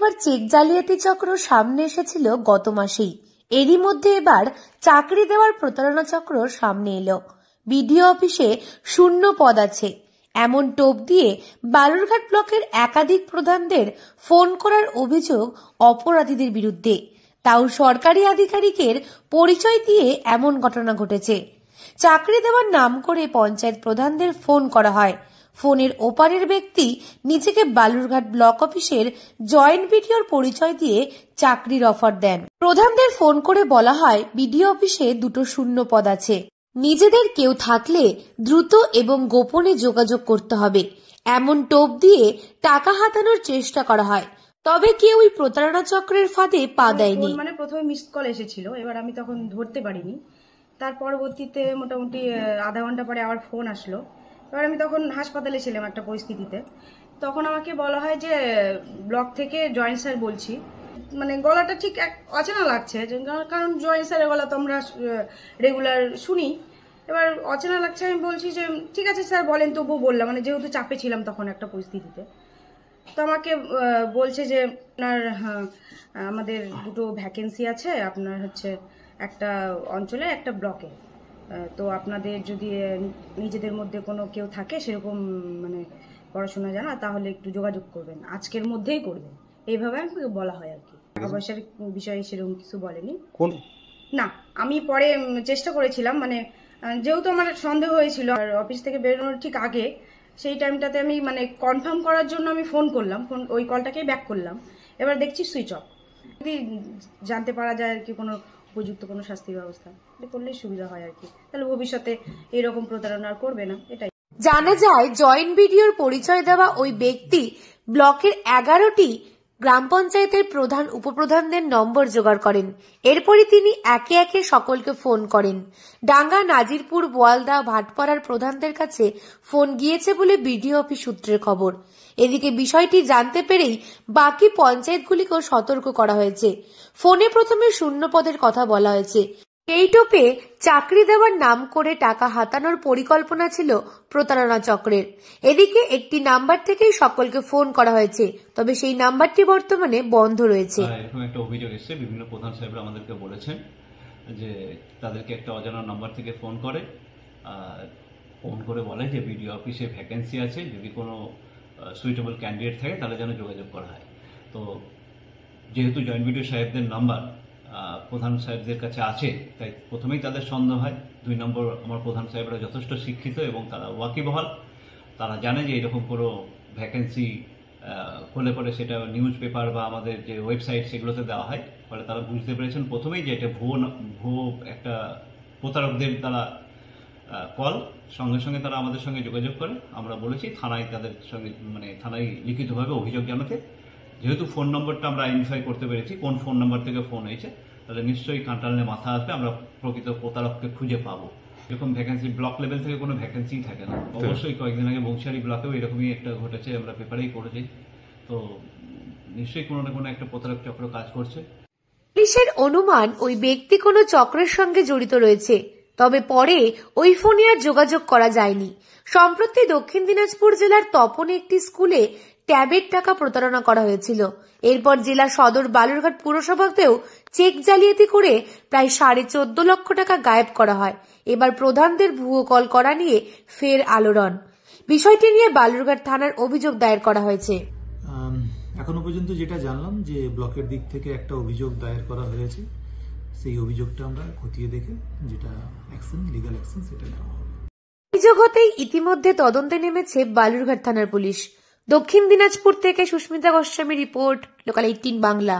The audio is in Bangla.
এবার চেক জালিয়াতি চক্র সামনে এসেছিল গত মাসেই। এরই মধ্যে এবার চাকরি দেওয়ার প্রতারণা চক্র সামনে এলো। বিডিও অফিসে শূন্য পদ আছে এমন টোপ দিয়ে বালুরঘাট ব্লকের একাধিক প্রধানদের ফোন করার অভিযোগ অপরাধীদের বিরুদ্ধে। তাও সরকারি আধিকারিকের পরিচয় দিয়ে এমন ঘটনা ঘটেছে। চাকরি দেওয়ার নাম করে পঞ্চায়েত প্রধানদের ফোন করা হয়। ফোনের ওপারের ব্যক্তি নিজেকে বালুরঘাট ব্লক অফিসের জয়েন্ট বিডিওর পরিচয় দিয়ে চাকরির অফার দেন। প্রধানদের ফোন করে বলা হয় বিডিও অফিসে 2টো শূন্য পদ আছে, নিজেদের কেউ থাকলে দ্রুত এবং গোপনে যোগাযোগ করতে হবে। এমন টোপ দিয়ে টাকা হাতানোর চেষ্টা করা হয়, তবে কেউ ওই প্রতারণা চক্রের ফাঁদে পা দেয়নি। মানে প্রথমে মিসড কল এসেছিল, এবার আমি তখন ধরতে পারিনি। তার পরবর্তীতে মোটামুটি আধা ঘন্টা পরে আবার ফোন আসলো। এবার আমি তখন হাসপাতালে ছিলাম একটা পরিস্থিতিতে। তখন আমাকে বলা হয় যে ব্লক থেকে জয়েন্ট স্যার বলছি। মানে গলাটা ঠিক অচেনা লাগছে, কারণ জয়েন্ট স্যারের গলা তো আমরা রেগুলার শুনি। এবার অচেনা লাগছে, আমি বলছি যে ঠিক আছে স্যার বলেন, তবুও বললাম, মানে যেহেতু চাপে ছিলাম তখন একটা পরিস্থিতিতে। তো আমাকে বলছে যে আপনার আমাদের 2টো ভ্যাকেন্সি আছে, আপনার হচ্ছে একটা অঞ্চলে একটা ব্লকে। তো আপনাদের যদি নিজেদের মধ্যে কোনো কেউ থাকে সেরকম মানে পড়াশোনা জানা, তাহলে একটু যোগাযোগ করবেন, আজকের মধ্যেই করবেন, এইভাবে আমাকে বলা হয় আর কি। টাকা পয়সার বিষয়ে সেরকম কিছু বলেনি না। আমি পরে চেষ্টা করেছিলাম, মানে যেহেতু আমার সন্দেহ হয়েছিল আর অফিস থেকে বেরোনোর ঠিক আগে, সেই টাইমটাতে আমি মানে কনফার্ম করার জন্য আমি ফোন করলাম, ওই কলটাকেই ব্যাক করলাম। এবার দেখছি সুইচ অফ। যদি জানতে পারা যায় আর কি কোনো উপযুক্ত কোনো শাস্তির ব্যবস্থা করলেই সুবিধা হয় আর কি, তাহলে ভবিষ্যতে এরকম প্রতারণা আর করবে না। এটাই জানা যায়। জয়েন্ট বিডিওর পরিচয় দেওয়া ওই ব্যক্তি ব্লকের 11টি গ্রাম পঞ্চায়েতের প্রধান উপপ্রধানদের নম্বর জোগাড় করেন। এরপরই তিনি একে একে সকলকে ফোন করেন। ডাঙ্গা, নাজিরপুর, বোয়ালদা, ভাটপাড়ার প্রধানদের কাছে ফোন গিয়েছে বলে বিডিও অফিস সূত্রের খবর। এদিকে বিষয়টি জানতে পেরেই বাকি পঞ্চায়েতগুলিকেও সতর্ক করা হয়েছে। ফোনে প্রথমে শূন্য পদের কথা বলা হয়েছে। এই টোপে চাকরি দেওয়ার নাম করে টাকা হাতানোর পরিকল্পনা ছিল প্রতারণা চক্রের। এদিকে একটি নাম্বার থেকেই সকলকে ফোন করা হয়েছে, তবে সেই নাম্বারটি বর্তমানে বন্ধ রয়েছে। এরকম একটা অভিযোগ এসেছে, বিভিন্ন প্রধান সাহেবরা আমাদেরকে বলেছেন যে তাদেরকে একটা অজানা নাম্বার থেকে ফোন করে বলে যে বিডিও অফিসে ভ্যাকেন্সি আছে, যদি কোনো সুইটেবল ক্যান্ডিডেট থাকে তাহলে যেন যোগাযোগ করা হয়। তো যেহেতু জয়েন্ট বিডিও সাহেবদের নাম্বার প্রধান সাহেবদের কাছে আছে, তাই প্রথমেই তাদের সন্দেহ হয়। 2 নম্বর, আমার প্রধান সাহেবরা যথেষ্ট শিক্ষিত এবং তারা ওয়াকিবহাল। তারা জানে যে এরকম কোনো ভ্যাকেন্সি হলে পরে সেটা নিউজ পেপার বা আমাদের যে ওয়েবসাইট সেগুলোতে দেওয়া হয়। ফলে তারা বুঝতে পেরেছেন প্রথমেই যে এটা ভুয়ো একটা প্রতারকদের তারা কল। সঙ্গে সঙ্গে তারা আমাদের সঙ্গে যোগাযোগ করে। আমরা বলেছি থানায় তাদের সঙ্গে থানায় লিখিতভাবে অভিযোগ জানাতে। যেহেতু ফোন নম্বরটা আমরা আইডেন্টিফাই করতে পেরেছি কোন ফোন নাম্বার থেকে ফোন হয়েছে, তাহলে নিশ্চয়ই কাঁটালে মাথা আসবে, আমরা প্রকৃত প্রতারককে খুঁজে পাবো। এরকম ভ্যাকেন্সি ব্লক লেভেল থেকে কোনো ভ্যাকেন্সি থাকে না। অবশ্যই কয়েকদিন আগে বংশিয়ারি ব্লকেও এরকমই একটা ঘটেছে, আমরা পেপারেই পড়েছি। তো নিশ্চয়ই কোনো না কোনো একটা প্রতারক চক্র কাজ করছে। পুলিশের অনুমান ওই ব্যক্তি কোনো চক্রের সঙ্গে জড়িত রয়েছে, তবে পরে ওই ফোনে আর যোগাযোগ করা যায়নি। সম্প্রতি দক্ষিণ দিনাজপুর জেলার তপনে একটি স্কুলে ট্যাবের টাকা প্রতারণা করা হয়েছিল। এরপর জেলা সদর বালুরঘাট পুরসভাতেও চেক জালিয়াতি করে প্রায় 14.5 লক্ষ টাকা গায়েব করা হয়। এবার প্রধানদের ভুয়ো কল করা নিয়ে ফের আলোড়ন। বিষয়টি নিয়ে বালুরঘাট থানার অভিযোগ দায়ের করা হয়েছে। এখনো পর্যন্ত যেটা জানলাম যে ব্লকের দিক থেকে একটা অভিযোগ দায়ের করা হয়েছে। সেই অভিযোগটা আমরা খতিয়ে দেখে যেটা লিগ্যাল অ্যাকশন সেটা নেওয়া হবে। অভিযোগ হতেই ইতিমধ্যে তদন্তে নেমেছে বালুরঘাট থানার পুলিশ। দক্ষিণ দিনাজপুর থেকে সুস্মিতা গোস্বামী রিপোর্ট, লোকাল 18 বাংলা।